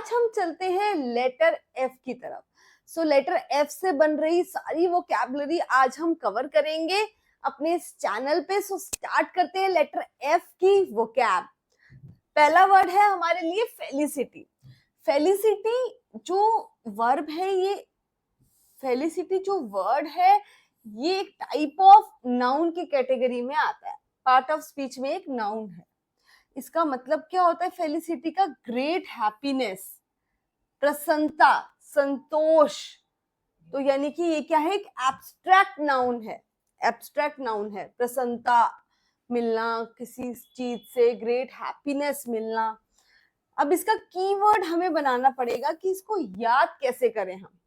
आज हम चलते हैं लेटर एफ की तरफ। सो लेटर एफ से बन रही सारी वोकैबुलरी आज हम कवर करेंगे अपने इस चैनल पे। सो स्टार्ट करते हैं लेटर एफ की वोकैब। पहला वर्ड है हमारे लिए फेलिसिटी। फेलिसिटी जो वर्ब है, ये फेलिसिटी जो वर्ड है ये एक टाइप ऑफ नाउन की कैटेगरी में आता है। पार्ट ऑफ स्पीच में एक नाउन है। इसका मतलब क्या होता है फेलिसिटी का? ग्रेट हैप्पीनेस, प्रसन्नता, संतोष। तो यानी कि ये क्या है? एक एब्स्ट्रैक्ट नाउन है। एब्स्ट्रैक्ट नाउन है। प्रसन्नता मिलना किसी चीज से, ग्रेट हैप्पीनेस मिलना। अब इसका कीवर्ड हमें बनाना पड़ेगा कि इसको याद कैसे करें हम।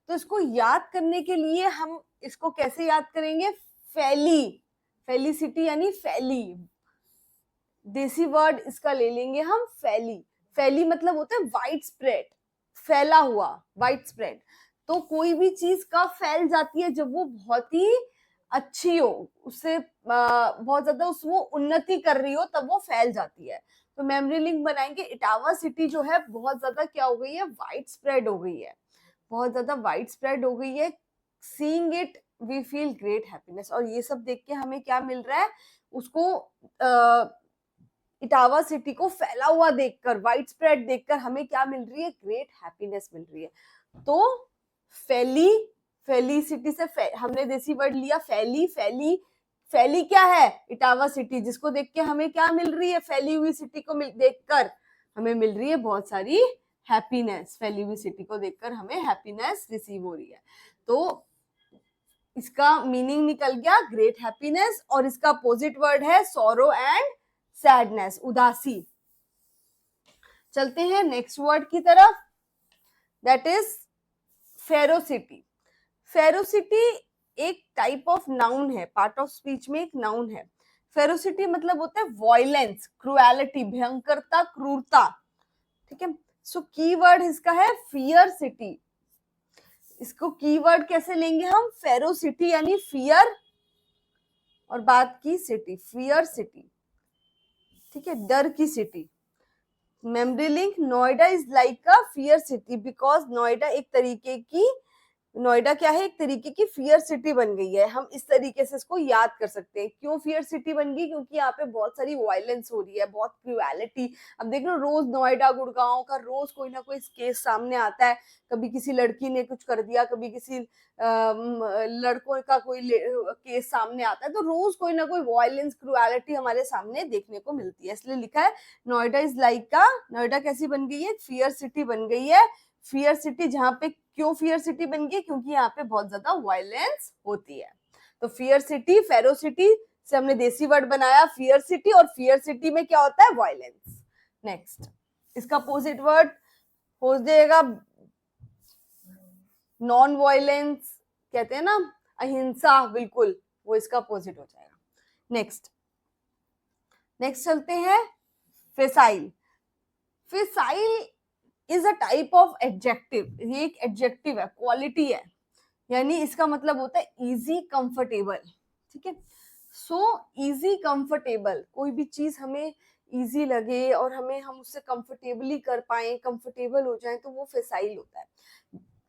तो इसको याद करने के लिए हम इसको कैसे याद करेंगे? फैली, फेलिसिटी यानी फैली। देसी वर्ड इसका ले लेंगे हम, फैली। फैली मतलब होता है वाइड स्प्रेड, फैला हुआ, वाइड स्प्रेड। तो कोई भी चीज कब फैल जाती है? जब वो बहुत ही अच्छी हो, उससे बहुत ज्यादा वो उन्नति कर रही हो, तब वो फैल जाती है। तो मेमोरी लिंक बनाएंगे। इटावा सिटी जो है बहुत ज्यादा क्या हो गई है? वाइड स्प्रेड हो गई है, बहुत ज्यादा वाइड स्प्रेड हो गई है। Seeing it we feel great happiness. और ये सब देख के हमें क्या मिल रहा है? उसको इटावा सिटी को फैला हुआ देखकर, वाइड स्प्रेड देखकर हमें क्या मिल रही है? ग्रेट हैप्पीनेस मिल रही है। तो फैली, फेलिसिटी से हमने देसी वर्ड लिया फैली। फैली, फैली क्या है? इटावा सिटी, जिसको देख के हमें क्या मिल रही है? फैली हुई सिटी को देखकर हमें मिल रही है बहुत सारी हैप्पीनेस। फैली हुई सिटी को देखकर हमें हैप्पीनेस रिसीव हो रही है। तो इसका मीनिंग निकल गया ग्रेट हैप्पीनेस। और इसका अपोजिट वर्ड है सॉरो एंड सैडनेस, उदासी। चलते हैं नेक्स्ट वर्ड की तरफ, दैट इज फेरोसिटी। फेरोसिटी एक टाइप ऑफ नाउन है, पार्ट ऑफ स्पीच में एक नाउन है। फेरोसिटी मतलब होता है वायलेंस, क्रुएलिटी, भयंकरता, क्रूरता। ठीक है। सो कीवर्ड इसका है फियर सिटी। इसको कीवर्ड कैसे लेंगे हम? फेरोसिटी यानी फियर, और बात की सिटी, फियर सिटी। ठीक है, डर की city. Memory link, Noida is like a fear city because Noida एक तरीके की, नोएडा क्या है? एक तरीके की फियर सिटी बन गई है। हम इस तरीके से इसको याद कर सकते हैं। क्यों फियर सिटी बन गई? क्योंकि यहाँ पे बहुत सारी वायलेंस हो रही है, बहुत क्रूएलिटी। अब देख लो, रोज नोएडा गुड़गांव का रोज कोई ना कोई केस सामने आता है। कभी किसी लड़की ने कुछ कर दिया, कभी किसी लड़कों का कोई केस सामने आता है। तो रोज कोई ना कोई वायलेंस, क्रूएलिटी हमारे सामने देखने को मिलती है। इसलिए लिखा है नोएडा इज लाइक का, नोएडा कैसी बन गई है? फियर सिटी बन गई है। फियर सिटी, जहां पे, क्यों फियर सिटी बन गई? क्योंकि यहाँ पे बहुत ज्यादा वायलेंस होती है। तो फियर सिटी, फेरोसिटी से हमने देसी वर्ड बनाया फियर सिटी, और फियर सिटी में क्या होता है? वायलेंस। नेक्स्ट, इसका अपोजिट वर्ड हो जाएगा नॉन वायलेंस, कहते हैं ना, अहिंसा, बिल्कुल वो इसका अपोजिट हो जाएगा। नेक्स्ट चलते हैं facile. Facile is a type of adjective. ये एक एडजेक्टिव है, क्वालिटी है, यानी इसका मतलब होता है इजी, कंफर्टेबल। ठीक है। सो इजी, कंफर्टेबल, कोई भी चीज हमें इजी लगे और हम उससे कंफर्टेबली कर पाए, कंफर्टेबल हो जाए, तो वो फेसाइल होता है।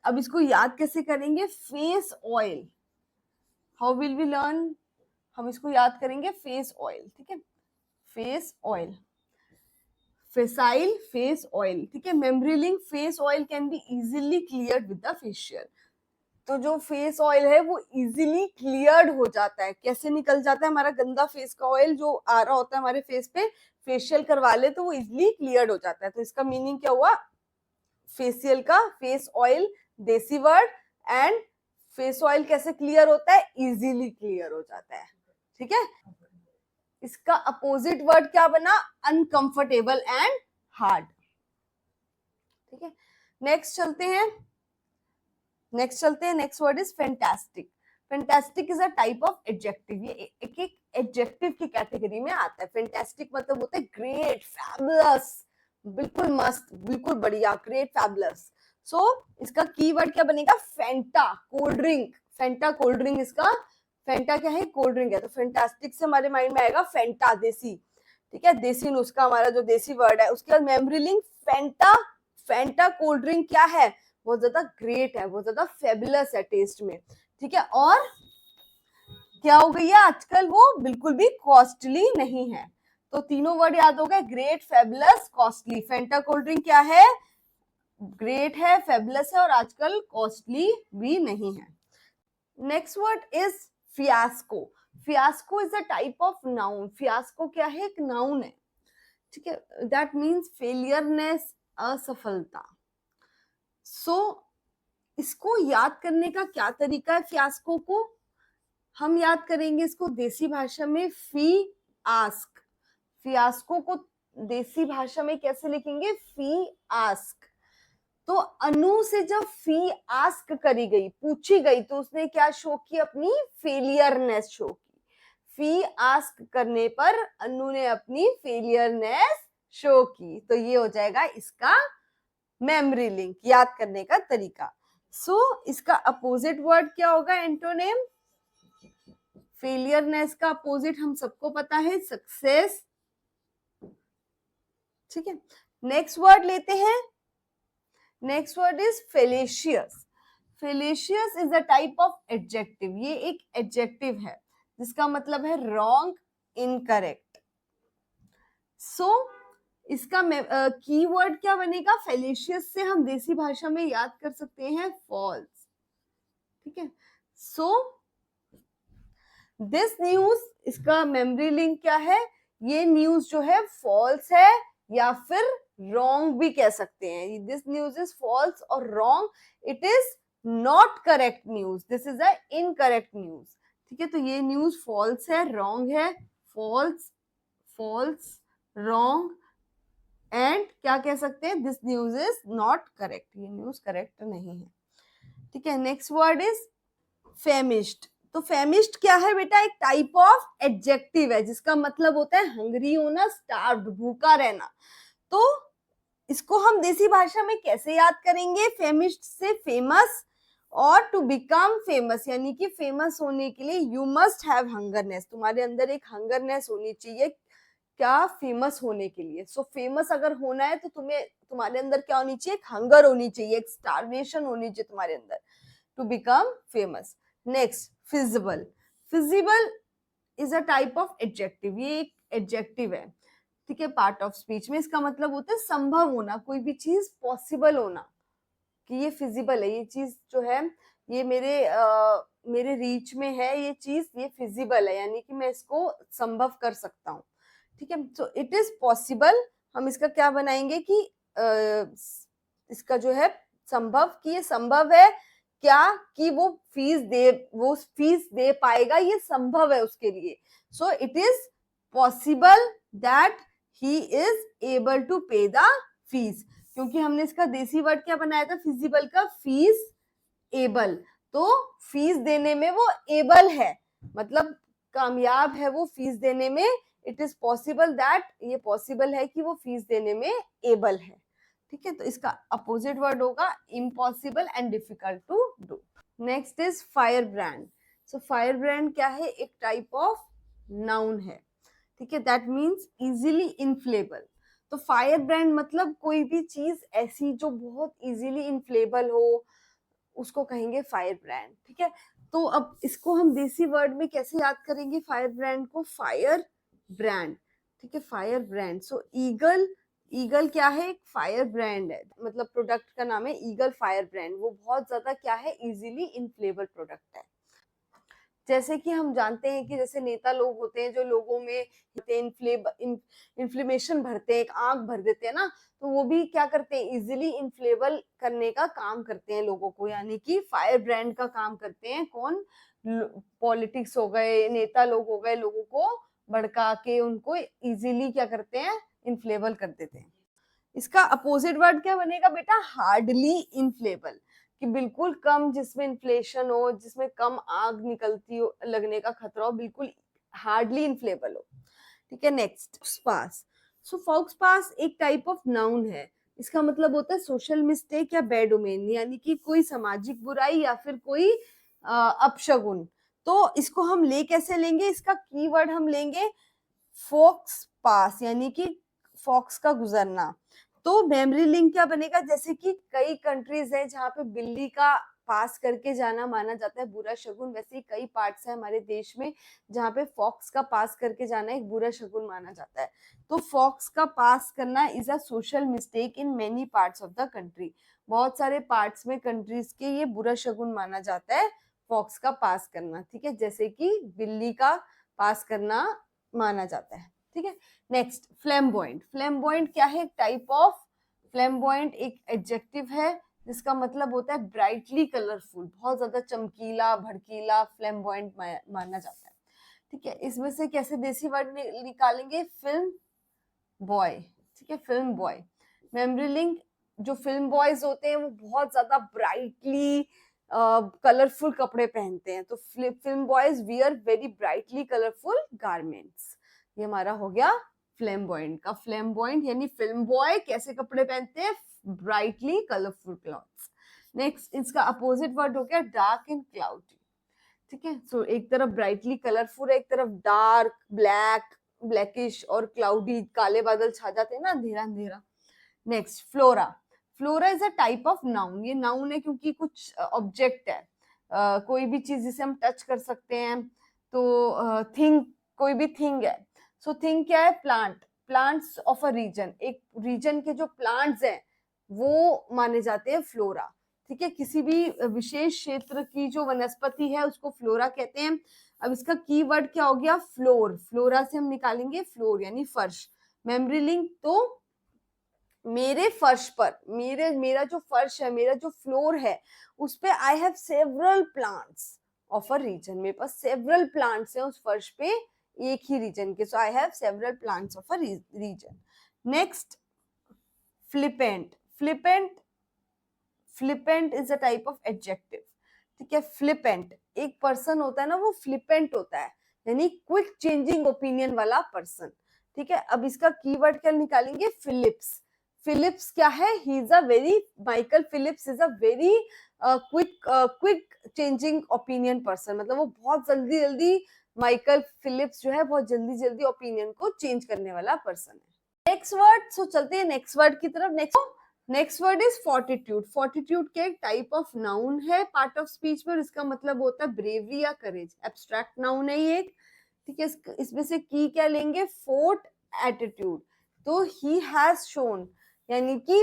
अब इसको याद कैसे करेंगे? Face oil. How will we learn? हम इसको याद करेंगे फेस ऑयल। ठीक है, face oil, facile, face oil. ठीक है। Memory link, face oil can be easily cleared with the facial. तो जो फेस ऑयल है वो इजीली क्लियर्ड हो जाता है। कैसे निकल जाता है? हमारा गंदा फेस का ऑयल जो आ रहा होता है हमारे फेस पे, फेशियल करवा ले तो वो इजीली क्लियर्ड हो जाता है। तो इसका मीनिंग क्या हुआ? फेशियल का फेस ऑयल देसी वर्ड, एंड फेस ऑयल कैसे क्लियर होता है? इजीली क्लियर हो जाता है। ठीक है। इसका अपोजिट वर्ड क्या बना? Uncomfortable and hard. ठीक है। नेक्स्ट चलते हैं। Next word is fantastic. Fantastic is a type of adjective. ये एक एडजेक्टिव की कैटेगरी में आता है। फैंटास्टिक मतलब होता है ग्रेट, फैबुलस, बिल्कुल मस्त, बिल्कुल बढ़िया, ग्रेट, फैबुलस। सो इसका कीवर्ड क्या बनेगा? Fanta, cold drink. Fanta cold drink, इसका फैंटा क्या है? कोल्ड ड्रिंक है। तो फैंटास्टिक से हमारे माइंड में आएगा फैंटा, देसी। ठीक है, देसी नुस्खा, हमारा जो देसी वर्ड है। उसके बाद memory link, Fanta Fanta cold drink क्या है, बहुत ज्यादा ग्रेट है, बहुत ज्यादा फेबुलस है टेस्ट में, ठीक है। और क्या हो गई है, आजकल वो बिल्कुल भी कॉस्टली नहीं है। तो तीनों वर्ड याद हो गए, great, fabulous, costly. Fanta cold drink क्या है, ग्रेट है, फेबुलस है और आजकल कॉस्टली भी नहीं है। Next word is fiasco. Fiasco is a type of noun. Fiasco क्या है, एक नाउन है, ठीक है। दैट मीन्स फेलियरनेस, असफलता। सो इसको याद करने का क्या तरीका है, फियास्को को हम याद करेंगे इसको देसी भाषा में फी आस्क। फियास्को को देसी भाषा में कैसे लिखेंगे, फी आस्क। तो अनु से जब फी आस्क करी गई, पूछी गई, तो उसने क्या शो की, अपनी फेलियरनेस शो की। फी आस्क करने पर अनु ने अपनी फेलियरनेस शो की। तो ये हो जाएगा इसका मेमोरी लिंक, याद करने का तरीका। सो इसका अपोजिट वर्ड क्या होगा, एंटोनिम। फेलियरनेस का अपोजिट हम सबको पता है, सक्सेस, ठीक है। नेक्स्ट वर्ड लेते हैं, next word is felicitous. Felicitous is a type of adjective. ये एक एडजेक्टिव है जिसका मतलब है रॉन्ग, इनकरेक्ट। सो इसका कीवर्ड क्या बनेगा, फेलिशियस से हम देसी भाषा में याद कर सकते हैं फॉल्स, ठीक है। सो दिस न्यूज, इसका मेमोरी लिंक क्या है, ये न्यूज जो है फॉल्स है या फिर रॉन्ग भी कह सकते हैं। दिस न्यूज इज फॉल्स और wrong, it is not correct news, this is a incorrect news, ठीक है। तो ये न्यूज फॉल्स है, रॉन्ग है, फॉल्स, फॉल्स, रॉन्ग, एंड क्या कह सकते हैं, this news is not correct, ये न्यूज करेक्ट नहीं है, ठीक है। Next word is famished. तो फेमिश्ड क्या है बेटा, एक टाइप ऑफ एडजेक्टिव है जिसका मतलब होता है हंग्री होना, स्टार्व्ड, भूखा रहना। तो इसको हम देसी भाषा में कैसे याद करेंगे, फेमिश्ड से फेमस, और टू बिकम फेमस, यानी कि फेमस होने के लिए यू मस्ट हैव हंगरनेस, तुम्हारे अंदर एक हंगरनेस होनी चाहिए, क्या, फेमस होने के लिए। सो फेमस अगर होना है तो तुम्हारे अंदर क्या होनी चाहिए, एक हंगर होनी चाहिए, एक स्टार्वेशन होनी चाहिए तुम्हारे अंदर, to become famous. Next, feasible. Feasible is a type of adjective, ये एक एडजेक्टिव है, ठीक है, पार्ट ऑफ स्पीच में। इसका मतलब होता है संभव होना, कोई भी चीज पॉसिबल होना, कि ये फिजिबल है, ये चीज जो है ये मेरे रीच में है, ये चीज, ये फिजिबल है, यानी कि मैं इसको संभव कर सकता हूँ, ठीक है। तो इट इज पॉसिबल, हम इसका क्या बनाएंगे कि इसका जो है संभव, कि ये संभव है क्या, कि वो फीस दे पाएगा, ये संभव है उसके लिए। So it is possible that he is able to pay the fees, क्योंकि हमने इसका देसी वर्ड क्या बनाया था, फिजिबल का, फीस एबल। तो फीस देने में वो एबल है, मतलब कामयाब है वो फीस देने में। इट इज पॉसिबल दैट, ये पॉसिबल है कि वो फीस देने में एबल है, ठीक है। तो इसका अपोजिट वर्ड होगा impossible and difficult to do. Next is firebrand. So firebrand क्या है, एक टाइप ऑफ नाउन है, ठीक है। That means easily inflammable. तो फायर ब्रांड मतलब कोई भी चीज ऐसी जो बहुत इजीली इनफ्लेबल हो, उसको कहेंगे फायर ब्रांड, ठीक है। तो अब इसको हम देसी वर्ड में कैसे याद करेंगे, फायर ब्रांड को, फायर ब्रांड, ठीक है, फायर ब्रांड। सो ईगल, ईगल क्या है, एक फायर ब्रांड है, मतलब प्रोडक्ट का नाम है ईगल फायर ब्रांड। वो बहुत ज्यादा क्या है, इजीली इनफ्लेबल प्रोडक्ट है। जैसे कि हम जानते हैं कि जैसे नेता लोग होते हैं जो लोगों में इन्फ्लेमेशन भरते हैं, एक आग भर देते हैं ना, तो वो भी क्या करते हैं, इजीली इन्फ्लेबल करने का काम करते हैं लोगों को, यानी कि फायर ब्रांड का काम करते हैं। कौन, पॉलिटिक्स हो गए, नेता लोग हो गए, लोगों को भड़का के उनको इजीली क्या करते हैं, इन्फ्लेबल कर देते हैं। इसका अपोजिट वर्ड क्या बनेगा बेटा, हार्डली इनफ्लेबल, कि बिल्कुल कम, जिसमें इन्फ्लेशन हो, जिसमें कम आग निकलती हो, लगने का खतरा हो, बिल्कुल हार्डली इनफ्लेबल हो, ठीक है। नेक्स्ट, स्पास। सो फॉक्स पास एक टाइप ऑफ नाउन है, इसका मतलब होता है सोशल मिस्टेक या बैड ओमेन, यानी कि कोई सामाजिक बुराई या फिर कोई अपशगुन। तो इसको हम ले कैसे लेंगे, इसका कीवर्ड हम लेंगे फॉक्स पास, यानी कि फॉक्स का गुजरना। तो मेमोरी लिंक क्या बनेगा, जैसे कि कई कंट्रीज है जहाँ पे बिल्ली का पास करके जाना माना जाता है बुरा शगुन, वैसे ही कई पार्ट्स है हमारे देश में जहाँ पे फॉक्स का पास करके जाना एक बुरा शगुन माना जाता है। तो फॉक्स का पास करना is a social mistake in many parts of the country. बहुत सारे पार्ट्स में कंट्रीज के ये बुरा शगुन माना जाता है फॉक्स का पास करना, ठीक है, जैसे कि बिल्ली का पास करना माना जाता है, ठीक है। Next, flamboyant. फ्लैम्बॉयंट क्या है, टाइप ऑफ, फ्लैम्बॉयंट एक एडजेक्टिव है जिसका मतलब होता है ब्राइटली कलरफुल, बहुत ज्यादा चमकीला भड़कीला फ्लैम्बॉयंट माना जाता है, ठीक है। इसमें से कैसे देसी वर्ड निकालेंगे, फिल्म बॉय, ठीक है, फिल्म बॉय। मेमोरी लिंक, जो फिल्म बॉयज होते हैं वो बहुत ज्यादा ब्राइटली कलरफुल कपड़े पहनते हैं, तो film boys wear very brightly colourful garments. ये हमारा हो गया फ्लैम्बॉयंट का। फ्लैम्बॉयंट यानी फिल्म बॉय कैसे कपड़े पहनते हैं, ब्राइटली कलरफुल क्लॉथ्स। नेक्स्ट, इसका अपोजिट वर्ड हो गया डार्क एंड क्लाउडी, ठीक है। सो एक तरफ ब्राइटली कलरफुल है, एक तरफ डार्क ब्लैक ब्लैकिश और क्लाउडी, काले बादल छा जाते हैं ना, अंधेरा अंधेरा। Next, flora. Flora is a type of noun, ये नाउन है क्योंकि कुछ ऑब्जेक्ट है, कोई भी चीज जिसे हम टच कर सकते हैं, तो थिंग, कोई भी थिंग है। सो थिंग क्या है, plant, plants of a region, एक रीजन के जो प्लांट्स हैं वो माने जाते हैं फ्लोरा, ठीक है। किसी भी विशेष क्षेत्र की जो वनस्पति है उसको फ्लोरा कहते हैं। अब इसका कीवर्ड क्या हो गया, फ्लोर, फ्लोरा से हम निकालेंगे फ्लोर यानी फर्श। मेमोरी लिंक, तो मेरे फर्श पर, मेरा जो फर्श है, मेरा जो फ्लोर है, उस पे I have several plants of a region, मेरे पास सेवरल प्लांट्स हैं उस फर्श पे एक ही रीजन के, so I have several plants of a reason. Next, flippant. Flippant, flippant is a type of adjective, ठीक है। फ्लिपेंट एक पर्सन होता है ना, वो फ्लिपेंट होता है यानी क्विक चेंजिंग ओपिनियन वाला पर्सन, ठीक है। अब इसका कीवर्ड क्या निकालेंगे, फिलिप्स। फिलिप्स क्या है, he is a very, Michael Phillips is a very quick changing opinion person, मतलब वो बहुत जल्दी जल्दी, माइकल फिलिप्स जो है बहुत जल्दी जल्दी ओपिनियन को चेंज करने वाला पर्सन है। नेक्स्ट वर्ड, सो चलते हैं नेक्स्ट वर्ड की तरफ। Next word is fortitude. Fortitude के एक टाइप ऑफ नाउन है पार्ट ऑफ स्पीच में, इसका मतलब होता है ब्रेवरी या करेज, एब्स्ट्रैक्ट नाउन है ये, ठीक है। इसमें से की क्या लेंगे, फोर्ट एटीट्यूड, तो ही हैज शोन, यानी कि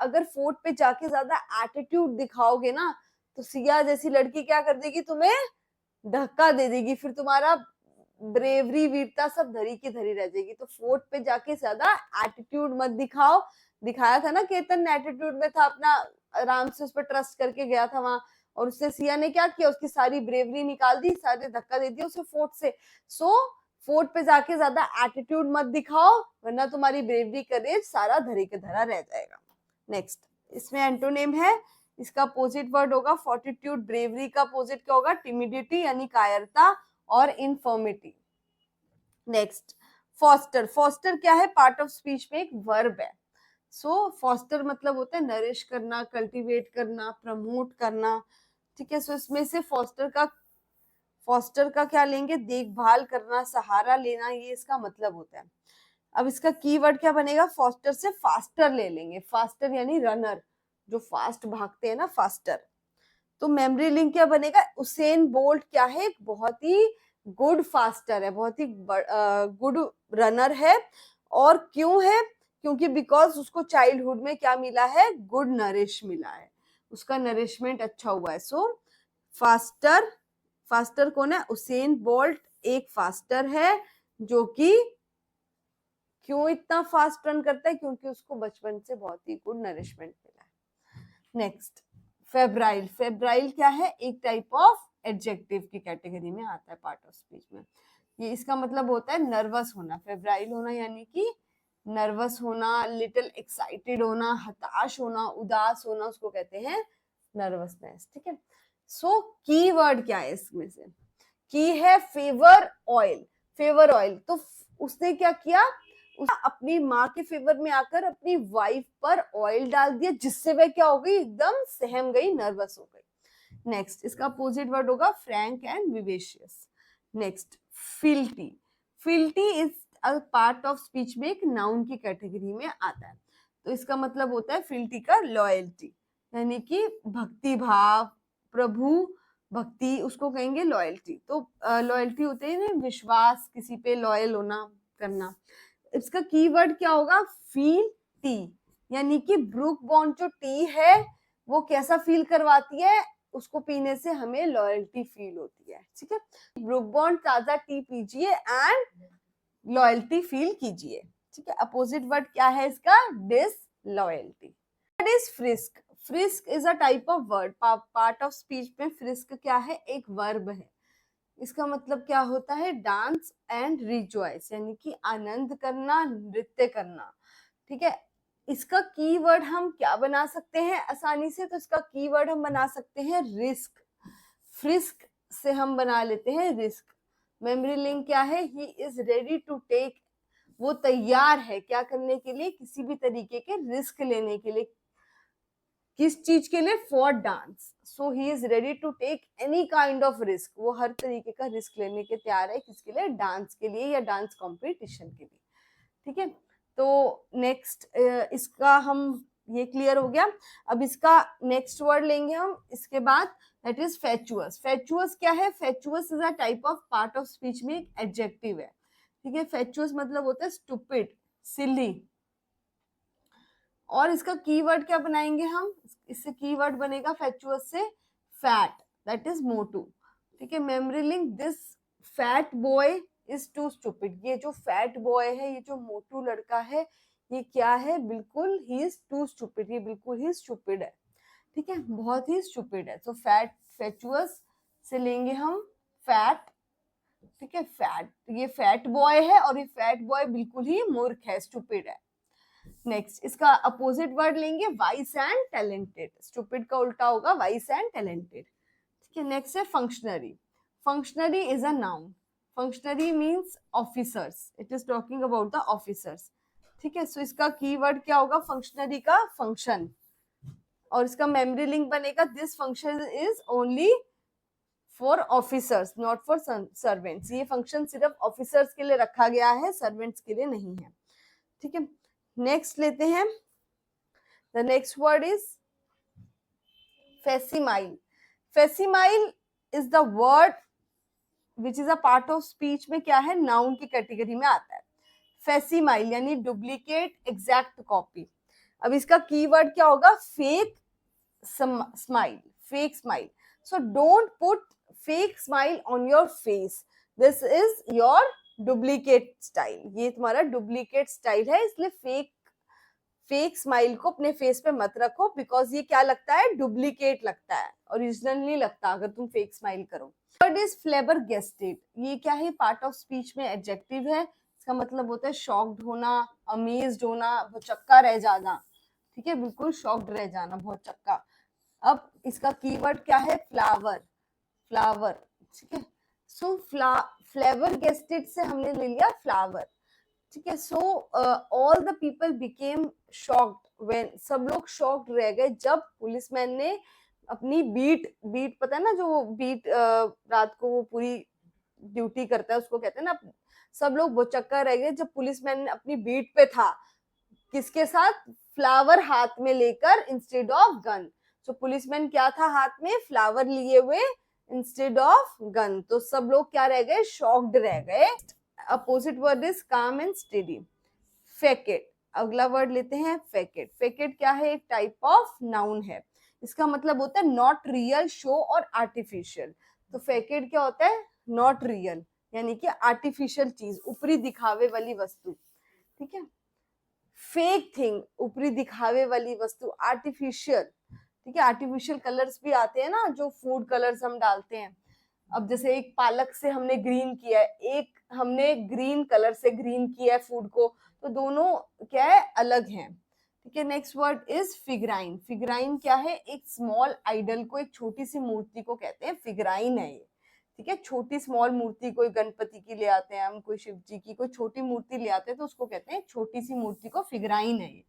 अगर फोर्ट पे जाके ज्यादा एटीट्यूड दिखाओगे ना, तो सिया जैसी लड़की क्या कर देगी, तुम्हें धक्का दे देगी, फिर तुम्हारा ब्रेवरी वीरता सब धरी की धरी रह जाएगी। तो फोर्ट पे जाके ज्यादा एटीट्यूड मत दिखाओ। दिखाया था ना, केतन एटीट्यूड में था अपना, आराम से उस पर ट्रस्ट करके गया था वहां, और उससे सिया ने क्या किया, उसकी सारी ब्रेवरी निकाल दी, सारे धक्का दे दिया उसे फोर्ट से। सो फोर्ट पे जाके ज्यादा एटीट्यूड मत दिखाओ, वरना तुम्हारी ब्रेवरी करेज सारा धरे के धरा रह जाएगा। नेक्स्ट, इसमें एंटोनेम है, इसका अपोजिट वर्ड होगा फोर्टिट्यूड। ब्रेवरी का अपोजिट क्या होगा, टिमिडिटी यानी कायरता और इनफर्मिटी। Next, foster. फॉस्टर क्या है, पार्ट ऑफ स्पीच में एक वर्ब है। सो फॉस्टर मतलब होता है नरिश करना, कल्टीवेट करना, प्रमोट करना, ठीक है। सो इसमें से फॉस्टर का क्या लेंगे, देखभाल करना, सहारा लेना, ये इसका मतलब होता है। अब इसका कीवर्ड क्या बनेगा, फॉस्टर से फास्टर ले लेंगे, फास्टर यानी रनर, जो फास्ट भागते हैं ना, फास्टर। तो मेमोरी लिंक क्या बनेगा, उसेन बोल्ट क्या है, एक बहुत ही गुड फास्टर है, बहुत ही गुड रनर है। और क्यों है, क्योंकि बिकॉज उसको चाइल्डहुड में क्या मिला है, गुड नरिश मिला है, उसका नरिशमेंट अच्छा हुआ है। सो फास्टर, फास्टर कौन है, उसेन बोल्ट एक फास्टर है, जो कि क्यों इतना फास्ट रन करता है, क्योंकि उसको बचपन से बहुत ही गुड नरिशमेंट मिला है। Next, febrile. फेब्राइल क्या है, एक टाइप ऑफ एडजेक्टिव की कैटेगरी में आता है पार्ट ऑफ स्पीच में। ये इसका मतलब होता है नर्वस होना, फेब्राइल होना यानी कि नर्वस होना, लिटिल एक्साइटेड होना, हताश होना, उदास होना, उसको कहते हैं नर्वसनेस, ठीक है। सो कीवर्ड क्या है इसमें से, की है फेवर ऑयल। फेवर ऑयल, तो उसने क्या किया, अपनी माँ के फेवर में आकर अपनी वाइफ पर ऑयल डाल दिया, जिससे वह क्या हो गई, एकदम सहम गई, नर्वस हो गई। नेक्स्ट, इसका अपोजिट वर्ड होगा frank and vivacious. Next, filthy. Filthy is part of speech में एक नाउन की कैटेगरी में आता है। तो इसका मतलब होता है फीलिटी का लॉयल्टी, यानी कि भक्ति भाव, प्रभु भक्ति, उसको कहेंगे लॉयल्टी। तो लॉयल्टी होते हैं विश्वास, किसी पे लॉयल होना, करना। इसका कीवर्ड क्या होगा? फील टी, यानी कि ब्रूक बॉन्ड जो टी है वो कैसा फील करवाती है, उसको पीने से हमें लॉयल्टी फील होती है। ठीक है, ब्रूक बॉन्ड ताजा टी पीजिए एंड लॉयल्टी फील कीजिए। ठीक है, अपोजिट वर्ड क्या है इसका? Disloyalty. What is frisk? Frisk is a type of word, part of speech में फ्रिस्क क्या है? एक वर्ब है। इसका मतलब क्या होता है? डांस एंड रिजॉइस, यानी कि आनंद करना, नृत्य करना। ठीक है, इसका कीवर्ड हम क्या बना सकते हैं आसानी से? तो इसका कीवर्ड हम बना सकते हैं रिस्क। फ्रिस्क से हम बना लेते हैं रिस्क। मेमोरी लिंक क्या है? He is ready to take, वो तैयार है क्या करने के लिए? किसी भी तरीके के रिस्क लेने के लिए। किस चीज के लिए? For dance. So he is ready to take any kind of risk, वो हर तरीके का रिस्क लेने के तैयार है। किसके लिए? डांस के लिए या डांस कॉम्पिटिशन के लिए। ठीक है, तो नेक्स्ट इसका हम, ये क्लियर हो गया। अब इसका नेक्स्ट वर्ड लेंगे हम इसके बाद, दैट इज फेचुअस। फेचुअस क्या है? Fatuous is a type of part of speech में एक एडजेक्टिव है। ठीक है, फेचुअस मतलब होता है स्टूपिड, सिली। और इसका कीवर्ड क्या बनाएंगे हम? इससे कीवर्ड बनेगा फेचुअस से फैट, दैट इज मोटू। ठीक है, memory link, this fat boy is too stupid. ये जो फैट बॉय है, ये जो मोटू लड़का है, ये क्या है? बिल्कुल ही इज टू स्टूपिड, ये बिल्कुल ही स्टूपिड है। ठीक है, बहुत ही स्टूपिड है। तो फैट, फेचुअस से लेंगे हम फैट। ठीक है, फैट, ये फैट बॉय है और ये फैट बॉय बिल्कुल ही मूर्ख है, स्टूपिड है। नेक्स्ट इसका अपोजिट वर्ड लेंगे वाइस एंड टैलेंटेड। स्टूपिड का उल्टा होगा वाइस एंड टैलेंटेड। ठीक है, नेक्स्ट है functionary. Functionary is a noun. Functionary means officers, it is talking about the officers. ठीक है, सो इसका कीवर्ड क्या होगा? फंक्शनरी का फंक्शन। और इसका मेमोरी लिंक बनेगा, this function is only for officers not for servants. ये फंक्शन सिर्फ ऑफिसर्स के लिए रखा गया है, सर्वेंट्स के लिए नहीं है। ठीक है, नेक्स्ट लेते हैं। The next word is facsimile. Facsimile is the word which is a part of speech में क्या है? नाउन की कैटेगरी में आता है। फेसिमाइल यानी डुप्लीकेट, एग्जैक्ट कॉपी। अब इसका कीवर्ड क्या होगा? Fake smile, fake smile. So don't put fake smile on your face, this is your duplicate style. ये तुम्हारा डुप्लीकेट स्टाइल है, इसलिए फेक स्माइल को अपने फेस पे मत रखो, बिकॉज ये क्या लगता है? डुप्लीकेट लगता है, ओरिजिनल नहीं लगता अगर तुम फेक स्माइल करो। Word is flabbergasted. ये क्या है? पार्ट ऑफ स्पीच में एडजेक्टिव है। इसका मतलब होता है शॉक्ड होना, अमेज्ड होना, भौचक्का रह जाना। ठीक है, बिल्कुल शॉक्ड रह जाना, भौचक्का। अब इसका कीवर्ड क्या है? Flower, flower. ठीक है, सो फ्लैबरगेस्टेड से हमने ले लिया फ्लावर। ठीक है, so all the people became shocked when, सब लोग शॉक्ड रह गए जब पुलिसमैन ने अपनी बीट पता है ना, जो बीट रात को वो पूरी ड्यूटी करता है, उसको कहते हैं ना। सब लोग भौचक्का रह गए जब पुलिसमैन अपनी बीट पे था, किसके साथ? फ्लावर हाथ में लेकर instead of gun. So policeman क्या था हाथ में? फ्लावर लिए हुए इंस्टेड ऑफ गन। तो सब लोग क्या रह गए? शॉक्ड रह गए। अपोजिट वर्ड इज काम एंड स्टेडी। फेकेट, अगला वर्ड लेते हैं फेकेट। फेकेट क्या है? एक टाइप ऑफ नाउन है। इसका मतलब होता है नॉट रियल, शो और आर्टिफिशियल। तो फेकेट क्या होता है? नॉट रियल, यानी कि आर्टिफिशियल चीज, ऊपरी दिखावे वाली वस्तु। ठीक है, फेक थिंग, ऊपरी दिखावे वाली वस्तु, आर्टिफिशियल। ठीक है, आर्टिफिशियल कलर्स भी आते हैं ना, जो फूड कलर्स हम डालते हैं। अब जैसे एक पालक से हमने ग्रीन किया है, एक हमने ग्रीन कलर से ग्रीन किया है फूड को, तो दोनों क्या है? अलग हैं। ठीक है, नेक्स्ट वर्ड इज फिगराइन। फिगराइन क्या है? एक स्मॉल आइडल को, एक छोटी सी मूर्ति को कहते हैं फिगराइन है ये। ठीक है, छोटी स्मॉल मूर्ति, कोई गणपति की ले आते हैं हम, कोई शिव जी की कोई छोटी मूर्ति ले आते हैं, तो उसको कहते हैं छोटी सी मूर्ति को फिगराइन है ये।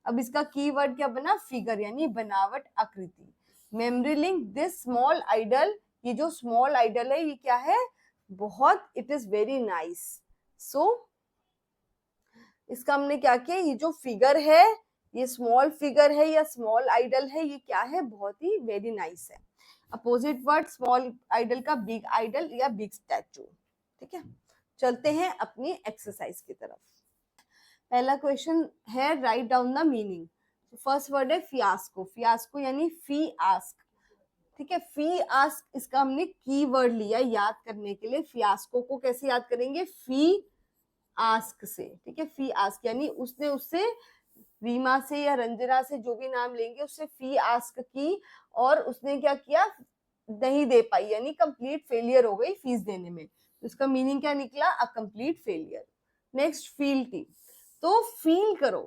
अब इसका कीवर्ड क्या बना? फिगर, यानी बनावट, आकृति। Memory link, this small idol, ये जो स्मॉल आइडल है ये क्या है? बहुत, it is very nice. So इसका हमने क्या किया, ये जो फिगर है, ये स्मॉल फिगर है या स्मॉल आइडल है, ये क्या है, बहुत ही वेरी नाइस है। अपोजिट वर्ड स्मॉल आइडल का बिग आइडल या बिग स्टैचू। ठीक है, चलते हैं अपनी एक्सरसाइज की तरफ। पहला क्वेश्चन है write down the meaning. First word है फियास्को, फियास्को यानी फी आस्क। ठीक है, फी आस्क इसका हमने की वर्ड लिया याद करने के लिए। फियास्को को कैसे याद करेंगे, फी आस्क से। ठीक है, फी आस्क यानी उसने उससे, रीमा से या रंजना से, जो भी नाम लेंगे, उससे फी आस्क की और उसने क्या किया, नहीं दे पाई, यानी कंप्लीट फेलियर हो गई फीस देने में। तो इसका मीनिंग क्या निकला, a complete failure. Next feel T, तो फील करो।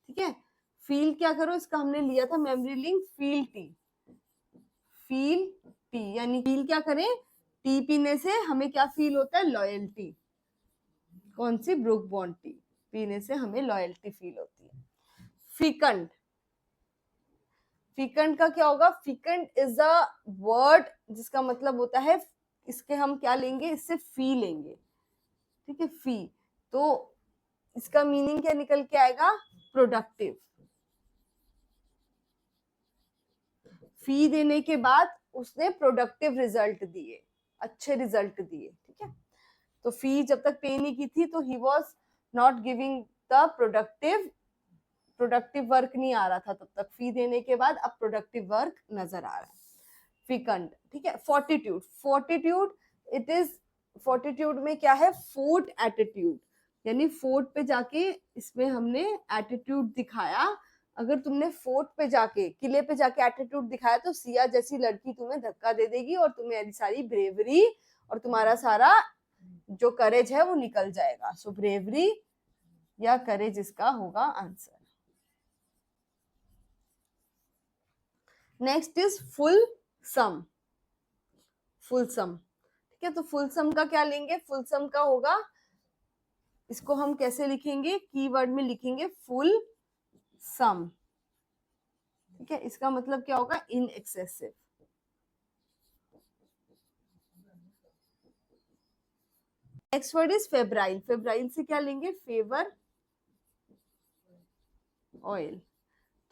ठीक है, फील क्या करो, इसका हमने लिया था memory link feel T. Feel T यानी फील क्या करें, टी पीने से हमें क्या फील होता है, लॉयल्टी। कौन सी, ब्रुक बॉन्ड टी पीने से हमें लॉयल्टी फील होती है। फिकंड, फिकंड का क्या होगा, फिकंड इज अ वर्ड जिसका मतलब होता है, इसके हम क्या लेंगे, इससे फी लेंगे। ठीक है, फी, तो इसका मीनिंग क्या निकल के आएगा, प्रोडक्टिव। फी देने के बाद उसने प्रोडक्टिव रिजल्ट दिए, अच्छे रिजल्ट दिए। ठीक है, तो फी जब तक पे नहीं की थी तो he was not giving the productive work नहीं आ रहा था तब तक, फी देने के बाद अब प्रोडक्टिव वर्क नजर आ रहा है। फिकंड। ठीक है, fortitude, fortitude it is, fortitude में क्या है, फोर्ट एटीट्यूड, यानी फोर्ट पे जाके इसमें हमने एटीट्यूड दिखाया। अगर तुमने फोर्ट पे जाके, किले पे जाके एटीट्यूड दिखाया तो सिया जैसी लड़की तुम्हें धक्का दे देगी और तुम्हें सारी ब्रेवरी और तुम्हारा सारा जो करेज है वो निकल जाएगा। सो ब्रेवरी या करेज इसका होगा answer. Next is fulsome, fulsome. ठीक है, तो फुल सम का क्या लेंगे, फुल सम का होगा, इसको हम कैसे लिखेंगे, कीवर्ड में लिखेंगे फुल सम। ठीक है, इसका मतलब क्या होगा, in excessive. Next word is febrile, febrile से क्या लेंगे, फेवर ऑयल।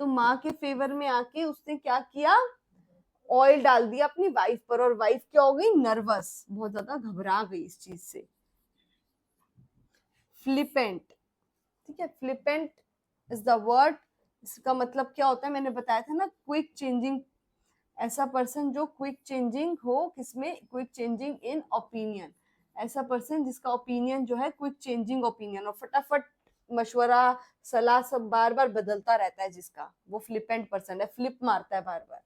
तो माँ के फेवर में आके उसने क्या किया, ऑयल डाल दिया अपनी वाइफ पर, और वाइफ क्या हो गई, नर्वस, बहुत ज्यादा घबरा गई इस चीज से। फ्लिपेंट। ठीक है, फ्लिपेंट इज द वर्ड, इसका मतलब क्या होता है, मैंने बताया था ना, क्विक चेंजिंग, ऐसा पर्सन जो क्विक चेंजिंग हो, किसमें, क्विक चेंजिंग इन ओपिनियन। ऐसा पर्सन जिसका ओपिनियन जो है क्विक चेंजिंग ओपिनियन, और फटाफट मशवरा सलाह सब बार बार बदलता रहता है जिसका, वो फ्लिपेंट पर्सन है, फ्लिप मारता है बार बार।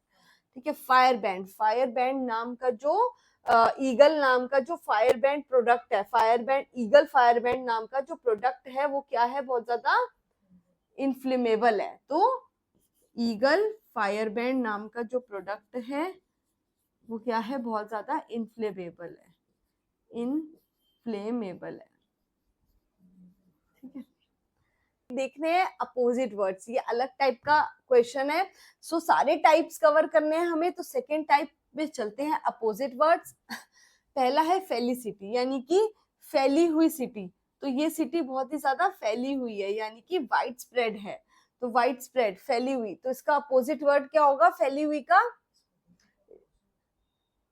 ठीक है, फायर बैंड, फायर बैंड नाम का जो ईगल नाम का जो फायर बैंड प्रोडक्ट है, fire band, eagle fire band नाम का जो प्रोडक्ट है वो क्या है, बहुत ज्यादा इनफ्लेमेबल है। तो ईगल फायर बैंड नाम का जो प्रोडक्ट है वो क्या है, बहुत ज्यादा इनफ्लेमेबल है, इनफ्लेमेबल है। ठीक है, देखने हैं अपोजिट वर्ड्स, ये अलग टाइप का क्वेश्चन है। सो सारे टाइप्स कवर करने हैं हमें, तो सेकेंड टाइप में चलते हैं, अपोजिट वर्ड्स। पहला है फेलिसिटी, यानी कि फैली हुई सिटी। तो ये सिटी बहुत ही ज्यादा फैली हुई है, यानी कि वाइड स्प्रेड है। तो वाइड स्प्रेड, फैली हुई, तो इसका अपोजिट वर्ड क्या होगा, फैली हुई का,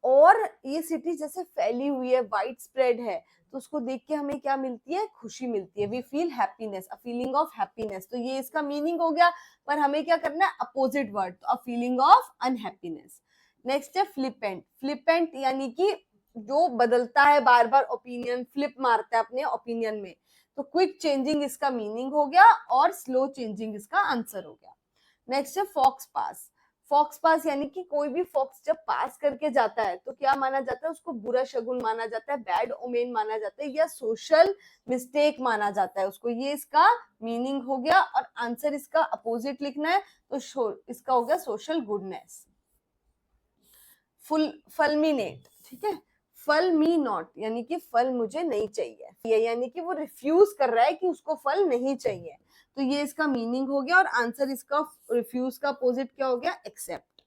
और ये सिटी जैसे फैली हुई है, वाइड स्प्रेड है, तो उसको देख के हमें क्या मिलती है, खुशी मिलती है, we feel happiness, a feeling of happiness. तो ये इसका मीनिंग हो गया, पर हमें क्या करना है, अपोजिट वर्ड, तो अ फीलिंग ऑफ अनहैप्पीनेस। नेक्स्ट है फ्लिपेंट, फ्लिपेंट यानी कि जो बदलता है बार बार ओपिनियन, फ्लिप मारता है अपने ओपिनियन में। तो क्विक चेंजिंग इसका मीनिंग हो गया और स्लो चेंजिंग इसका आंसर हो गया। नेक्स्ट है फॉक्स पास, फॉक्स पास यानी कि कोई भी फॉक्स जब पास करके जाता है तो क्या माना जाता है, उसको बुरा शगुन माना जाता है, बैड ओमेन माना जाता है, या सोशल मिस्टेक माना जाता है उसको। ये इसका मीनिंग हो गया, और आंसर इसका अपोजिट लिखना है, तो इसका हो गया सोशल गुडनेस। फुल फलमिनेट, ठीक है, फल मी नॉट यानी कि फल मुझे नहीं चाहिए, यानी कि वो रिफ्यूज कर रहा है कि उसको फल नहीं चाहिए। तो ये इसका मीनिंग हो गया, और आंसर इसका रिफ्यूज का अपोजिट क्या हो गया, एक्सेप्ट।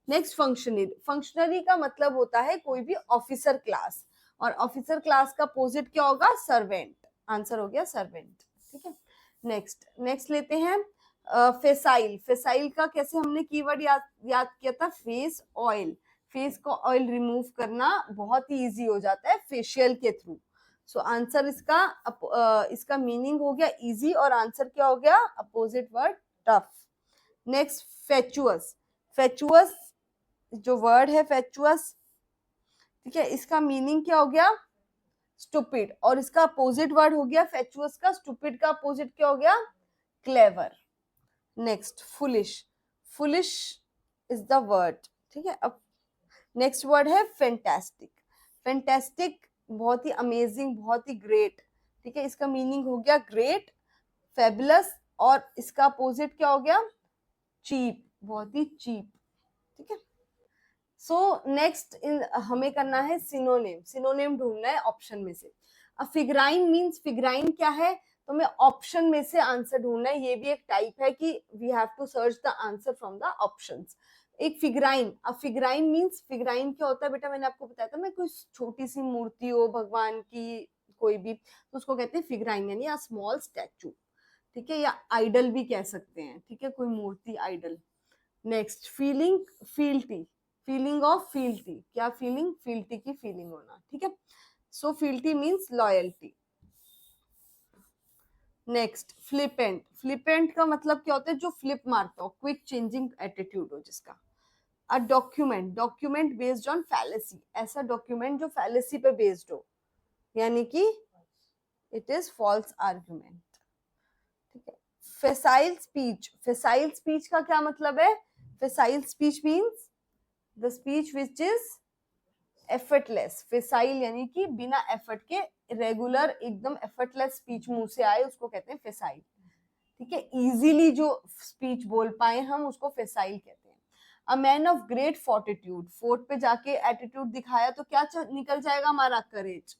नेक्स्ट फंक्शनरी, फंक्शनरी का मतलब होता है कोई भी ऑफिसर क्लास, और ऑफिसर क्लास का अपोजिट क्या होगा, सर्वेंट। आंसर हो गया सर्वेंट। ठीक है, नेक्स्ट लेते हैं फेसाइल। फेसाइल का कैसे हमने कीवर्ड याद किया था, फेस ऑयल। फेस को ऑयल रिमूव करना बहुत ही इजी हो जाता है फेशियल के थ्रू। सो आंसर इसका मीनिंग हो गया इजी, और आंसर क्या हो गया, अपोजिट वर्ड टफ। नेक्स्ट फेचुअस। फेचुअस जो वर्ड है फेचुअस, ठीक है, इसका मीनिंग क्या हो गया, स्टूपिड, और इसका अपोजिट वर्ड हो गया फेचुअस का, स्टूपिड का अपोजिट क्या हो गया, clever. Next foolish. Foolish is the word, ठीक है। अब नेक्स्ट वर्ड है फैंटास्टिक। फैंटास्टिक बहुत ही अमेजिंग, बहुत ही ग्रेट, ठीक है, इसका मीनिंग हो गया ग्रेट, फेबुलस, और इसका अपोजिट क्या हो गया, चीप, बहुत ही चीप, ठीक है। सो नेक्स्ट हमें करना है सिनोनिम। सिनोनिम ढूंढना है ऑप्शन में से। अब फिगराइन मींस, फिगराइन क्या है, तो हमें ऑप्शन में से आंसर ढूंढना है। ये भी एक टाइप है कि we have to search the answer from the options. एक फिगराइन, अब फिगराइन मींस, फिगराइन क्या होता है बेटा, मैंने आपको बताया था, मैं कोई छोटी सी मूर्ति हो भगवान की कोई भी, तो उसको कहते हैं फिगराइन, यानी अ स्मॉल स्टैचू, ठीक है, या आइडल भी कह सकते हैं, ठीक है, कोई मूर्ति idol. Next feeling, fealty, feeling of fealty, क्या फीलिंग, फील्टी की फीलिंग होना, ठीक है। So fealty means loyalty. Next flippant. Flippant का मतलब क्या होता है, जो फ्लिप मारता हो, क्विक चेंजिंग एटीट्यूड हो जिसका। A document, document based on fallacy, ऐसा डॉक्यूमेंट जो फैलेसी पे बेस्ड हो, यानी कि इट इज फॉल्स आर्ग्यूमेंट, ठीक है। Facile speech. फेसाइल स्पीच का क्या मतलब है, facile speech means the speech which is effortless. Facile यानी कि बिना एफर्ट के, रेगुलर एकदम एफर्टलेस स्पीच मुंह से आए उसको कहते हैं फेसाइल, ठीक है। इजीली जो स्पीच बोल पाए हम उसको फेसाइल कहते हैं। A man of great fortitude, fort पे जाके एटीट्यूड दिखाया तो क्या निकल जाएगा हमारा, courage.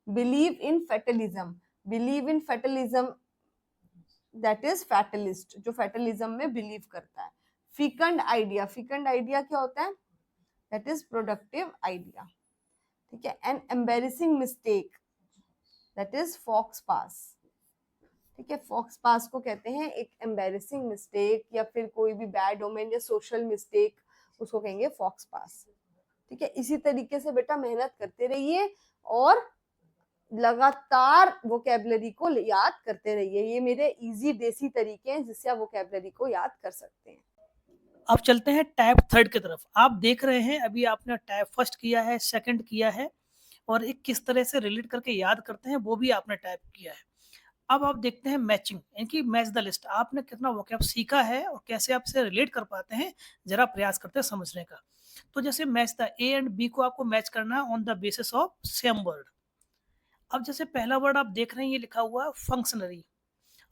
Believe in fatalism. Believe in fatalism that is fatalist, जो फैटलिज्म में बिलीव करता है। फिकंड आइडिया, फिकंड आइडिया क्या होता है, दैट इज प्रोडक्टिव आइडिया, ठीक है। An embarrassing mistake, that is faux pas, ठीक है। फॉक्स पास को कहते हैं एक एम्बेरसिंग मिस्टेक, या फिर कोई भी बैड ओमेन या सोशल मिस्टेक, उसको कहेंगे फॉक्स पास, ठीक है। इसी तरीके से बेटा मेहनत करते रहिए और लगातार वोकेबलरी को याद करते रहिए। ये मेरे इजी देसी तरीके हैं जिससे आप वोकेबलरी को याद कर सकते हैं। अब चलते हैं टाइप थर्ड की तरफ। आप देख रहे हैं अभी आपने टाइप फर्स्ट किया है, सेकंड किया है, और एक किस तरह से रिलेट करके याद करते हैं वो भी आपने टाइप किया है। अब आप देखते हैं मैचिंग, यानी कि मैच द लिस्ट। आपने कितना वोकैब सीखा है और कैसे आप इसे रिलेट कर पाते हैं, जरा प्रयास करते हैं समझने का। तो जैसे match the A and B को आपको मैच करना है on the basis of same word. अब जैसे पहला वर्ड आप देख रहे हैं, ये लिखा हुआ है फंक्शनरी।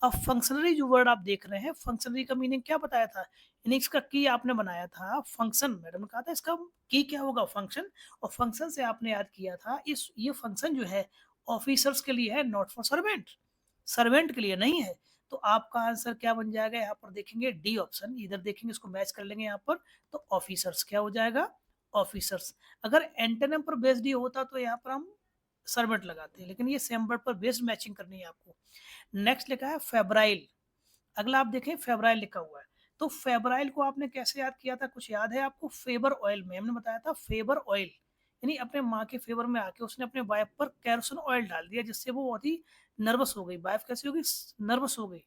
अब फंक्शनरी जो वर्ड आप देख रहे हैं, फंक्शनरी का मीनिंग क्या बताया था, यानी इसका की आपने बनाया था फंक्शन। मैडम ने कहा था इसका की क्या होगा, फंक्शन। और फंक्शन से आपने याद किया था इस ये फंक्शन जो है ऑफिसर्स के लिए है, नॉट फॉर सर्वेंट, सर्वेंट के लिए नहीं है। तो आपका आंसर क्या बन जाएगा, यहाँ पर देखेंगे डी ऑप्शन, इधर देखेंगे इसको मैच कर लेंगे यहाँ पर, तो ऑफिसर्स क्या हो जाएगा, ऑफिसर्स। अगर एंटोनिम पर बेस्ड ही होता तो यहाँ पर हम सर्वेंट लगाते हैं, लेकिन ये सेम वर्ड पर बेस्ड मैचिंग करनी है आपको। नेक्स्ट लिखा है फेब्राइल। अगला आप देखें फेब्राइल लिखा हुआ है, तो फेब्राइल को आपने कैसे याद किया था, कुछ याद है आपको, फेबर ऑयल में हमने बताया था, फेबर ऑयल यानी अपने माँ के फेवर में आके उसने अपने वाइफ पर कैरोसिन ऑयल डाल दिया, जिससे वो बहुत ही नर्वस हो गई। वाइफ कैसी होगी, नर्वस हो गई।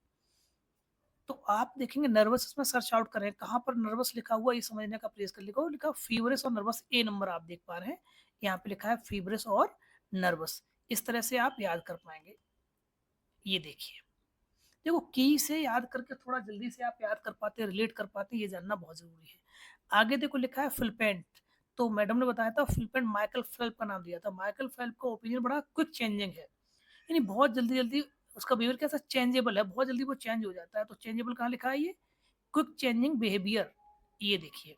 तो आप देखेंगे नर्वस, इसमें सर्च आउट करें कहाँ पर नर्वस लिखा हुआ, ये समझने का प्रयास कर, लिखा फीवरस और नर्वस, ए नंबर आप देख पा रहे हैं, यहाँ पे लिखा है फीवरस और नर्वस। इस तरह से आप याद कर पाएंगे। ये देखिए, देखो की से याद करके थोड़ा जल्दी से आप याद कर पाते हैं, रिलेट कर पाते हैं, ये जानना बहुत जरूरी है। आगे देखो लिखा है फिलपेंट। तो मैडम ने बताया था फिलपेंट माइकल फेल्प का नाम दिया था। माइकल फेल्प का ओपिनियन बड़ा क्विक चेंजिंग है, यानी बहुत जल्दी जल्दी उसका बिहेवियर कैसा चेंजेबल है, बहुत जल्दी वो चेंज हो जाता है। तो चेंजेबल कहाँ लिखा है, ये क्विक चेंजिंग बिहेवियर, ये देखिए,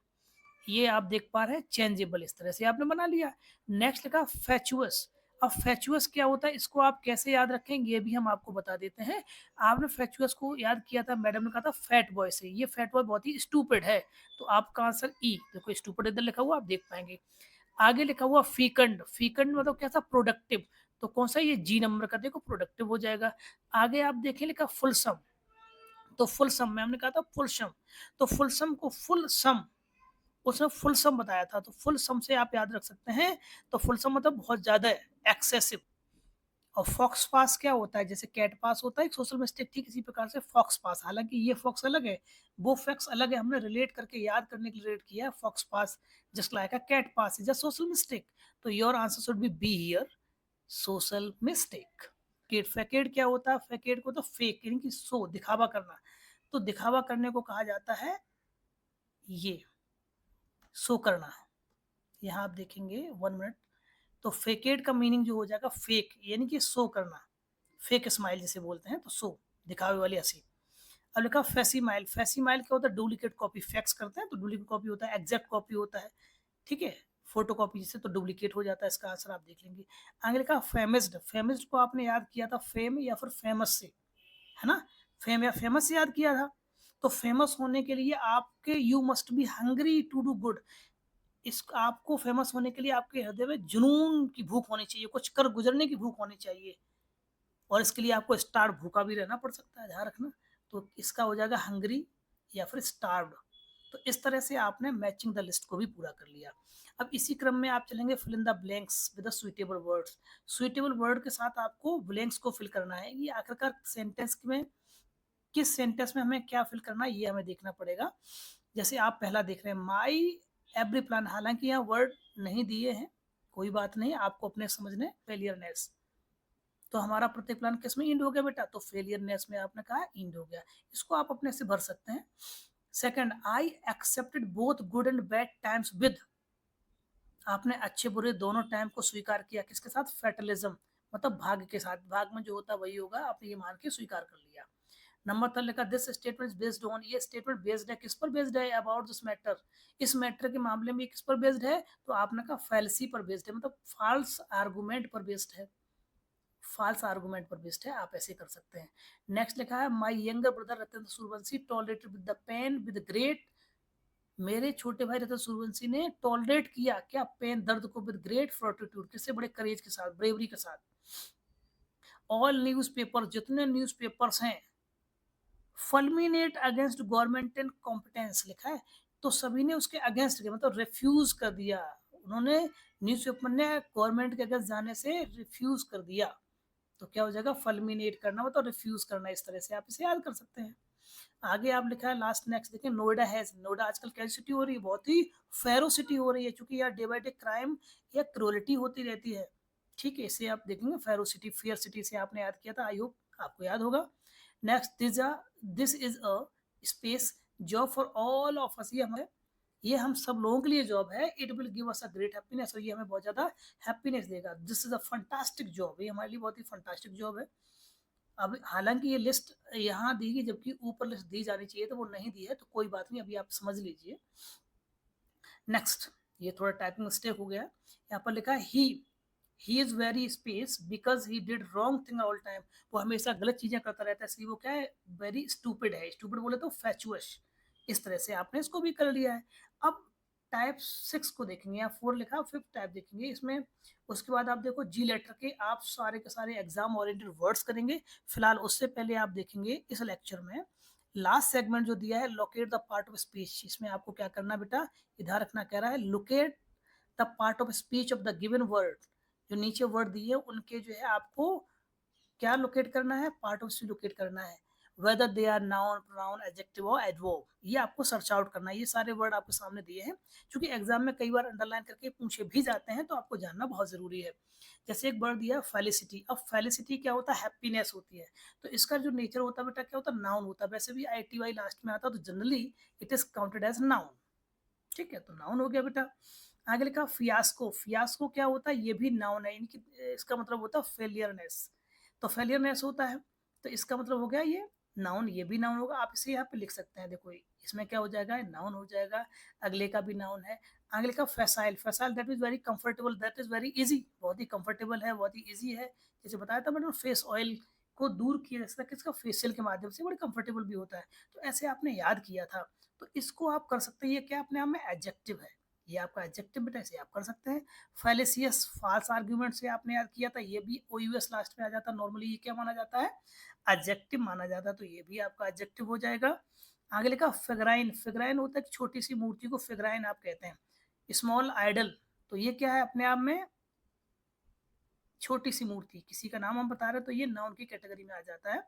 ये आप देख पा रहे हैं चेंजेबल, इस तरह से आपने बना लिया। नेक्स्ट लिखा फैचुअस। अब फैचुअस क्या होता है, इसको आप कैसे याद रखेंगे ये भी हम आपको बता देते हैं। आपने फैचुअस को याद किया था, मैडम ने कहा था फैट बॉय से, ये फैट बॉय बहुत ही स्टूपिड है, तो आपका आंसर ई, देखो स्टूपिड इधर लिखा हुआ आप देख पाएंगे। आगे लिखा हुआ फीकंड। फीकंड मतलब कैसा, प्रोडक्टिव। तो कौन सा ये जी नंबर का देखो प्रोडक्टिव हो जाएगा। आगे आप देखें लिखा फुल सम, तो फुल सम में हमने कहा था फुल सम, तो फुल सम को फुल सम, उसने फुल सम बताया था, तो फुल सम से आप याद रख सकते हैं, तो फुल सम मतलब बहुत ज्यादा है, एक्सेसिव। और फॉक्स पास क्या होता है, जैसे कैट पास होता है एक सोशल मिस्टेक, ठीक इसी प्रकार से फॉक्स पास, हालांकि ये फॉक्स अलग है, वो फैक्स अलग है, हमने रिलेट करके याद करने के लिए रिलेट किया है faux pas, just like a cat pass is a social mistake. तो your answer should be here social mistake. केट फैकेट क्या होता है, फैकेट को तो फेक यानी कि शो दिखावा करना, तो दिखावा करने को कहा जाता है ये शो करना। यहाँ आप देखेंगे 1 मिनट, तो फेकेट का मीनिंग जो हो जाएगा फेक यानी कि शो करना, फेक स्माइल जिसे बोलते हैं, तो शो दिखावे वाली हंसी। अब लिखा फैसीमाइल, फैसीमाइल क्या होता है, डुप्लीकेट कॉपी, फैक्स करते हैं तो डुप्लीकेट कॉपी होता है, एग्जैक्ट कॉपी होता है, ठीक है, फोटो कॉपी से तो डुप्लीकेट हो जाता है, इसका आंसर आप देख लेंगे। आगे लिखा फेमस्ड, फेमस्ड को आपने याद किया था फेम या फिर फेमस से, है ना, फेम या फेमस से याद किया था, तो फेमस होने के लिए आपके you must be hungry to do good, इस आपको फेमस होने के लिए आपके हृदय में जुनून की भूख होनी चाहिए, कुछ कर गुजरने की भूख होनी चाहिए, और इसके लिए आपको स्टार्व भूखा भी रहना पड़ सकता है, ध्यान रखना। तो इसका हो जाएगा हंग्री या फिर स्टार्व्ड। तो इस तरह से आपने मैचिंग द लिस्ट को भी पूरा कर लिया। अब इसी क्रम में आप चलेंगे fill in the blanks with the suitable words, suitable word के साथ आपको ब्लैंक्स को फिल करना है, ये आखिरकार सेंटेंस में किस सेंटेंस में हमें क्या फिल करना है ये हमें देखना पड़ेगा। जैसे आप पहला देख रहे हैं माई एवरी प्लान, हालांकि यहाँ वर्ड नहीं दिए हैं, कोई बात नहीं, आपको अपने समझने फेलियरनेस, तो हमारा प्रत्येक प्लान किस में इंड हो गया बेटा, तो फेलियरनेस में आपने कहा इंड हो गया, इसको आप अपने से भर सकते हैं। Second, I accepted both good and bad times with, आपने अच्छे बुरे दोनों टाइम को स्वीकार किया, किसके साथ, फेटलिज्म, मतलब भाग्य के साथ, भाग में जो होता है वही होगा, आपने ये मान के स्वीकार कर लिया। नंबर 3 लिखा दिस स्टेटमेंट बेस्ड ऑन, ये स्टेटमेंट बेस्ड है, किस पर बेस्ड है, अबाउट दिस मैटर, इस मैटर के मामले में किस पर बेस्ड है, तो आपने कहा फैलसी पर बेस्ड है, मतलब फाल्स आर्गुमेंट पर बेस्ड है, फाल्स आर्गुमेंट पर बेस्ड है, आप ऐसे कर सकते हैं। नेक्स्ट लिखा है my younger brother Ratan Suryavanshi tolerated with the pain with great, मेरे छोटे भाई रतन सूर्यवंशी ने टॉलरेट किया क्या, पेन दर्द को विद ग्रेट फोर्टिट्यूड, किससे, बड़े करेज के साथ, ब्रेवरी के साथ। ऑल न्यूज पेपर, जितने न्यूज पेपर्स हैं, fulminant against government and competence लिखा है, तो सभी ने उसके अगेंस्ट किया, मतलब रिफ्यूज कर दिया, उन्होंने न्यूज़पेपर ने गवर्नमेंट के अगेंस्ट जाने से रिफ्यूज कर दिया, तो क्या हो जाएगा, फलमिनेट करना मतलब रिफ्यूज करना, इस तरह से आप इसे याद कर सकते हैं। आगे आप लिखा है लास्ट नेक्स्ट देखें, नोएडा हैज, नोएडा आजकल कैसी सिटी हो रही है, बहुत ही फेरो सिटी हो रही है, क्योंकि यार डे बाई डे क्राइम या क्रोलिटी होती रहती है, ठीक है, इसे आप देखेंगे फेरो सिटी, फेयर सिटी से आपने याद किया था, आई होप आपको याद होगा। Next, this is a space job for all of us, ये हम सब लोगों के लिए जॉब है, it will give us a great happiness, और ये हमें बहुत ज्यादा हैप्पीनेस देगा, this is a fantastic job, ये हमारे लिए बहुत ही फंटास्टिक जॉब है। अब हालांकि ये लिस्ट यहाँ दी गई, जबकि ऊपर लिस्ट दी जानी चाहिए, तो वो नहीं दी है, तो कोई बात नहीं, अभी आप समझ लीजिए। नेक्स्ट, ये थोड़ा टाइपिंग मिस्टेक हो गया, यहाँ पर लिखा है he is very space because he did wrong thing all time, वो हमेशा गलत चीजें करता रहता है, इसलिए वो क्या है, वेरी स्टूपिड है, स्टूपिड बोले तो फैचुअस, इस तरह से आपने इसको भी कर लिया है। अब टाइप 6 को देखेंगे, या 4 लिखा, 5th टाइप देखेंगे इसमें, उसके बाद आप देखो जी लेटर के आप सारे के सारे एग्जाम ओरिएंटेड वर्ड्स करेंगे, फिलहाल उससे पहले आप देखेंगे इस लेक्चर में लास्ट सेगमेंट जो दिया है, locate the part of speech, इसमें आपको क्या करना बेटा, इधर रखना, कह रहा है locate the part of speech of the given word, जो नीचे वर्ड दिए उनके जो है आपको क्या लोकेट करना है, पार्ट ऑफ स्पीच लोकेट करना है, whether they are noun pronoun adjective और एडवर्ब, ये आपको सर्च आउट करना है, ये सारे वर्ड आपके सामने दिए हैं, क्योंकि एग्जाम में कई बार अंडरलाइन करके पूछे भी जाते हैं, तो आपको जानना बहुत जरूरी है। जैसे एक वर्ड दिया फेलिसिटी, अब फेलिसिटी क्या होता है, हैप्पीनेस होती है, तो इसका जो नेचर होता है बेटा क्या होता है, नाउन होता है, वैसे भी ITY लास्ट में आता है, तो generally it is counted as noun, ठीक है, तो नाउन हो गया बेटा। आगे लिखा फियास्को, फियास्को क्या होता है, ये भी नाउन है, इनकी इसका मतलब होता है फेलियरनेस, तो फेलियरनेस होता है, तो इसका मतलब हो गया ये नाउन, ये भी नाउन होगा, आप इसे यहाँ पे लिख सकते हैं, देखो इसमें क्या हो जाएगा, नाउन हो जाएगा, अगले का भी नाउन है। आगे लिखा फैसाइल, फैसाइल that is very comfortable, that is very easy, बहुत ही कंफर्टेबल है, बहुत ही इजी है, जैसे बताया था मैंने, फेस ऑयल को दूर किया जा सकता है किसका, फेशियल के माध्यम से, बड़े कंफर्टेबल भी होता है, तो ऐसे आपने याद किया था, तो इसको आप कर सकते हैं, ये क्या अपने आप में एडजेक्टिव है, ये आपका एडजेक्टिव बेटा, इसे आप कर सकते हैं। फैलेसियस फाल्स आर्ग्यूमेंट से आपने याद किया था, ये भी ओयूएस लास्ट में आ जाता है। नॉर्मली ये क्या माना जाता है, एडजेक्टिव माना जाता है, तो ये भी आपका एडजेक्टिव हो जाएगा। आगे लिखा फिगराइन, फिगराइन होता है कि छोटी सी मूर्ति को फिगराइन आप कहते हैं। स्मॉल आइडल, तो ये क्या है अपने आप में छोटी सी मूर्ति, किसी का नाम हम बता रहे हैं तो ये नाउन की कैटेगरी में आ जाता है।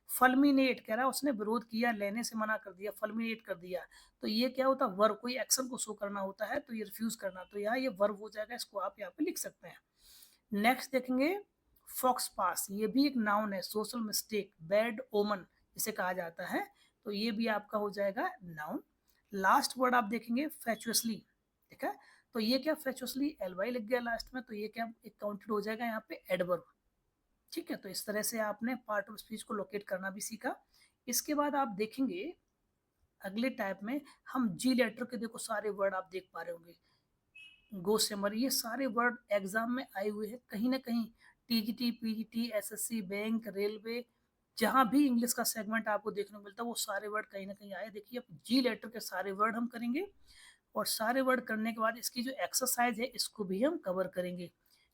फलमिनेट कह रहा है उसने विरोध किया, लेने से मना कर दिया, फलमिनेट कर दिया, तो ये क्या होता है वर्ब, कोई एक्शन को शो करना होता है, तो ये रिफ्यूज करना, तो यहाँ ये वर्ब हो जाएगा, इसको आप यहाँ पे लिख सकते हैं। नेक्स्ट देखेंगे फॉक्स पास, ये भी एक नाउन है, सोशल मिस्टेक, बैड ओमन जिसे कहा जाता है, तो ये भी आपका हो जाएगा नाउन। लास्ट वर्ड आप देखेंगे फैचुअसली, ठीक है, तो ये क्या फैचुअसली एल वाई लिख गया लास्ट में, तो ये क्या एक काउंटेड हो जाएगा यहाँ पे एडवर्ब। ठीक है, तो इस तरह से आपने पार्ट ऑफ स्पीच को लोकेट करना भी सीखा। इसके बाद आप देखेंगे अगले टाइप में हम जी लेटर के, देखो सारे वर्ड आप देख पा रहे होंगे, गो सेमर, ये सारे वर्ड एग्जाम में आए हुए हैं कहीं ना कहीं, TGT, PGT, SSC, bank, railway, जहां भी इंग्लिश का सेगमेंट आपको देखने को मिलता है वो सारे वर्ड कहीं ना कहीं आए। देखिए अब जी लेटर के सारे वर्ड हम करेंगे, और सारे वर्ड करने के बाद इसकी जो एक्सरसाइज है इसको भी हम कवर करेंगे।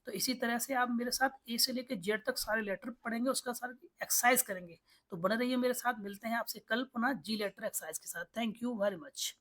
तो इसी तरह से आप मेरे साथ ए से लेकर जेड तक सारे लेटर पढ़ेंगे, उसका सारा एक्सरसाइज करेंगे। तो बने रहिए मेरे साथ, मिलते हैं आपसे कल पुनः जी लेटर एक्सरसाइज के साथ। Thank you very much.